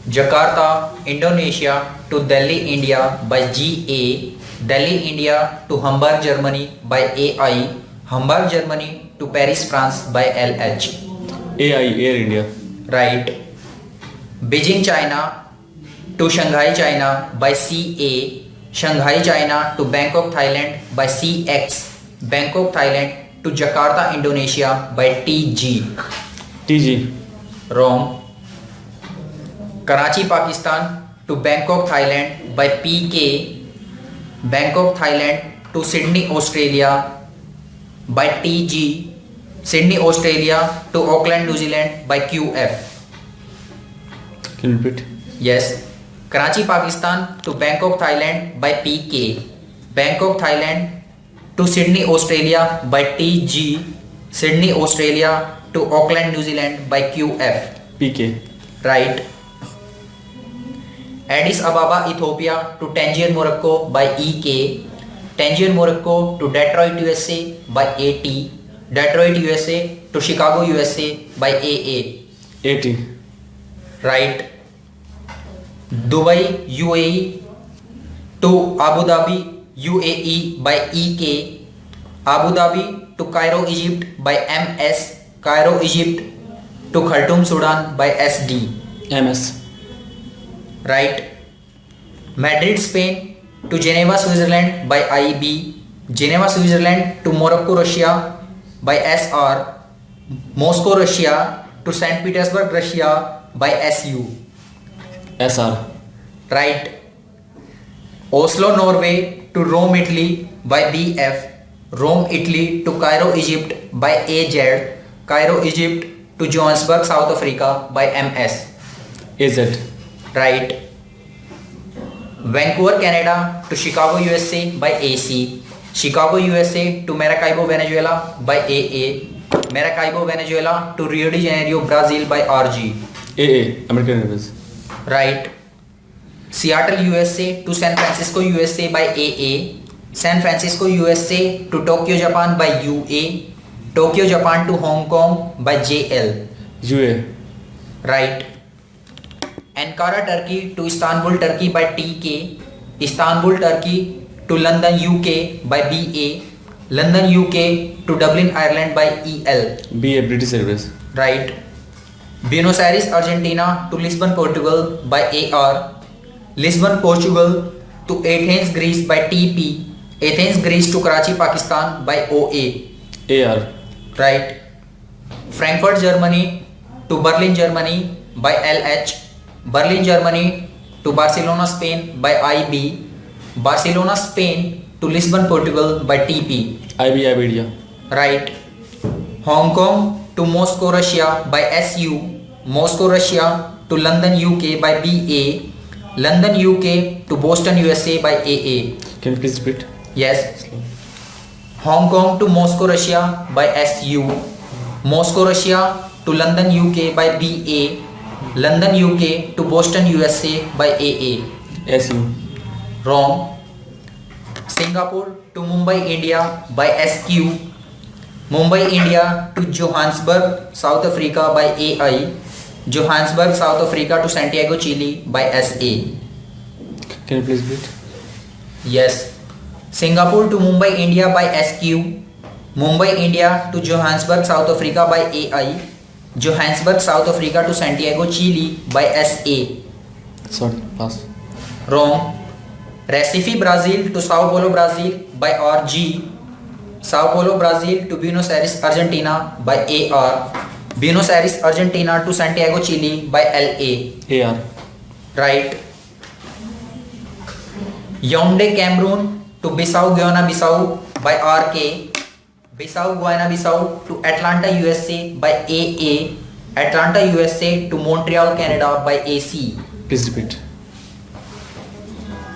Jakarta, Indonesia to Delhi, India by GA, Delhi, India to Hamburg, Germany by AI, Hamburg, Germany to Paris, France by LH. AI, Air India. Right. Beijing, China to Shanghai, China by CA, Shanghai, China to Bangkok, Thailand by CX, Bangkok, Thailand to Jakarta, Indonesia by TG. TG. Wrong. Karachi, Pakistan to Bangkok, Thailand by PK, Bangkok, Thailand to Sydney, Australia by TG, Sydney, Australia to Auckland, New Zealand by QF. Can you repeat? Yes. Karachi, Pakistan to Bangkok, Thailand by PK, Bangkok, Thailand to Sydney, Australia by TG, Sydney, Australia to Auckland, New Zealand by QF. PK. Right. Addis Ababa, Ethiopia to Tangier, Morocco by EK, Tangier, Morocco to Detroit, USA by AT, Detroit, USA to Chicago, USA by AA. AT. Right. Dubai, UAE to Abu Dhabi, UAE by EK, Abu Dhabi to Cairo, Egypt by MS, Cairo, Egypt to Khartoum, Sudan by SD. MS. Right. Madrid, Spain to Geneva, Switzerland by IB, Geneva, Switzerland to Morocco, Russia by SR, Moscow, Russia to St. Petersburg, Russia by SU. SR. Right. Oslo, Norway to Rome, Italy by BF, Rome, Italy to Cairo, Egypt by AZ, Cairo, Egypt to Johannesburg, South Africa by MS. AZ. Right. Vancouver, Canada to Chicago, USA by AC, Chicago, USA to Maracaibo, Venezuela by AA, Maracaibo, Venezuela to Rio de Janeiro, Brazil by RG. AA. American Airways. Right. Seattle, USA to San Francisco, USA by AA, San Francisco, USA to Tokyo, Japan by UA, Tokyo, Japan to Hong Kong by JL. UA. Right. Ankara, Turkey to Istanbul, Turkey by TK, Istanbul, Turkey to London, UK by BA, London, UK to Dublin, Ireland by EL. BA. British Airways. Right. Buenos Aires, Argentina to Lisbon, Portugal by AR, Lisbon, Portugal to Athens, Greece by TP, Athens, Greece to Karachi, Pakistan by OA. AR. Right. Frankfurt, Germany to Berlin, Germany by LH, Berlin, Germany to Barcelona, Spain by IB, Barcelona, Spain to Lisbon, Portugal by TP. IB. Iberia. Right. Hong Kong to Moscow, Russia by SU, Moscow, Russia to London, UK by BA, London, UK to Boston, USA by AA. Can you please repeat? Yes. Hong Kong to Moscow, Russia by SU, Moscow, Russia to London, UK by BA, London, UK to Boston, USA by AA. SU. Wrong. Singapore to Mumbai, India by SQ, Mumbai, India to Johannesburg, South Africa by AI, Johannesburg, South Africa to Santiago, Chile by SA. Can you please repeat? Yes. Singapore to Mumbai, India by SQ, Mumbai, India to Johannesburg, South Africa by AI, Johannesburg, South Africa to Santiago, Chile by SA. Sorry. Pass. Wrong. Recife, Brazil to Sao Paulo, Brazil by RG, Sao Paulo, Brazil to Buenos Aires, Argentina by AR, Buenos Aires, Argentina to Santiago, Chile by LA. AR. Right. Yaoundé, Cameroon to Bissau, Guyana, Bissau by RK, Bissau, Guyana, Bissau to Atlanta, USA by AA, Atlanta, USA to Montreal, Canada by AC. Please repeat.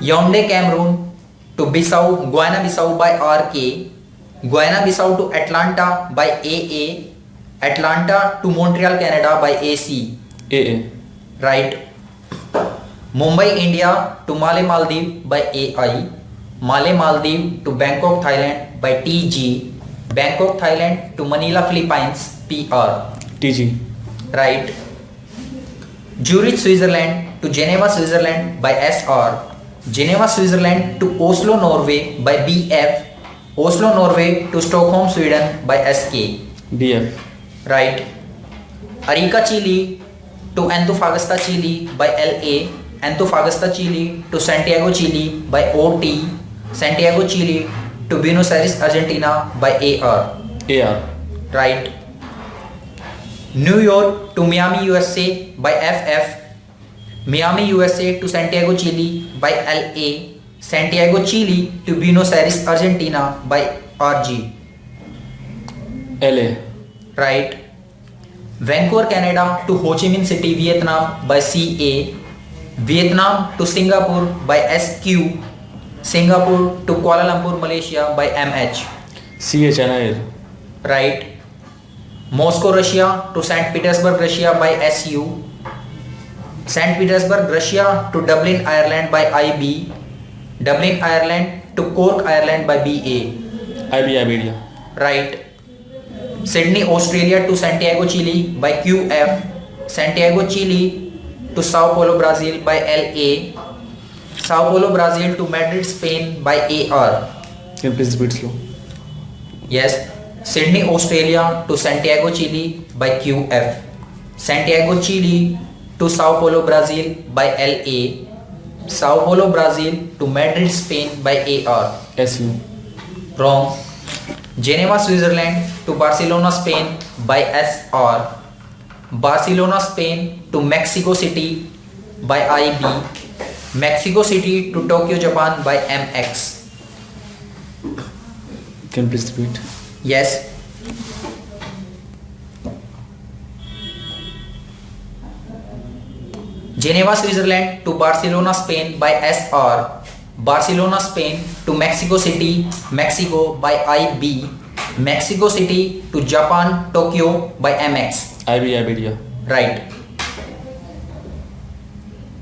Yaoundé, Cameroon to Bissau, Guyana, Bissau by RK, Guyana, Bissau to Atlanta by AA, Atlanta to Montreal, Canada by AC. AA. Right. Mumbai, India to Malé, Maldives by AI, Malé, Maldives to Bangkok, Thailand by TG, Bangkok, Thailand to Manila, Philippines PR. TG. Right. Zurich, Switzerland to Geneva, Switzerland by SR. Geneva, Switzerland to Oslo, Norway by BF. Oslo, Norway to Stockholm, Sweden by SK. BF. Right. Arica, Chile to Antofagasta, Chile by LA. Antofagasta, Chile to Santiago, Chile by OT. Santiago, Chile to Buenos Aires, Argentina by AR. AR. Right. New York to Miami, USA by FF. Miami, USA to Santiago, Chile by LA. Santiago, Chile to Buenos Aires, Argentina by RG. LA. Right. Vancouver, Canada to Ho Chi Minh City, Vietnam by CA. Vietnam to Singapore by SQ. Singapore to Kuala Lumpur, Malaysia by MH. CA China Air. Right. Moscow, Russia to St. Petersburg, Russia by SU. St. Petersburg, Russia to Dublin, Ireland by IB. Dublin, Ireland to Cork, Ireland by BA. IB Iberia. Right. Sydney, Australia to Santiago, Chile by QF. Santiago, Chile to Sao Paulo, Brazil by LA. Sao Paulo, Brazil to Madrid, Spain by AR. Can you please repeat slow? Yes. Sydney, Australia to Santiago, Chile by QF. Santiago, Chile to Sao Paulo, Brazil by LA. Sao Paulo, Brazil to Madrid, Spain by AR. SU. Wrong. Geneva, Switzerland to Barcelona, Spain by SR. Barcelona, Spain to Mexico City by IB. Mexico City to Tokyo, Japan by MX. Can you please repeat? Yes. Geneva, Switzerland to Barcelona, Spain by SR. Barcelona, Spain to Mexico City, Mexico by IB. Mexico City to Japan, Tokyo by MX. IB Iberia. Right.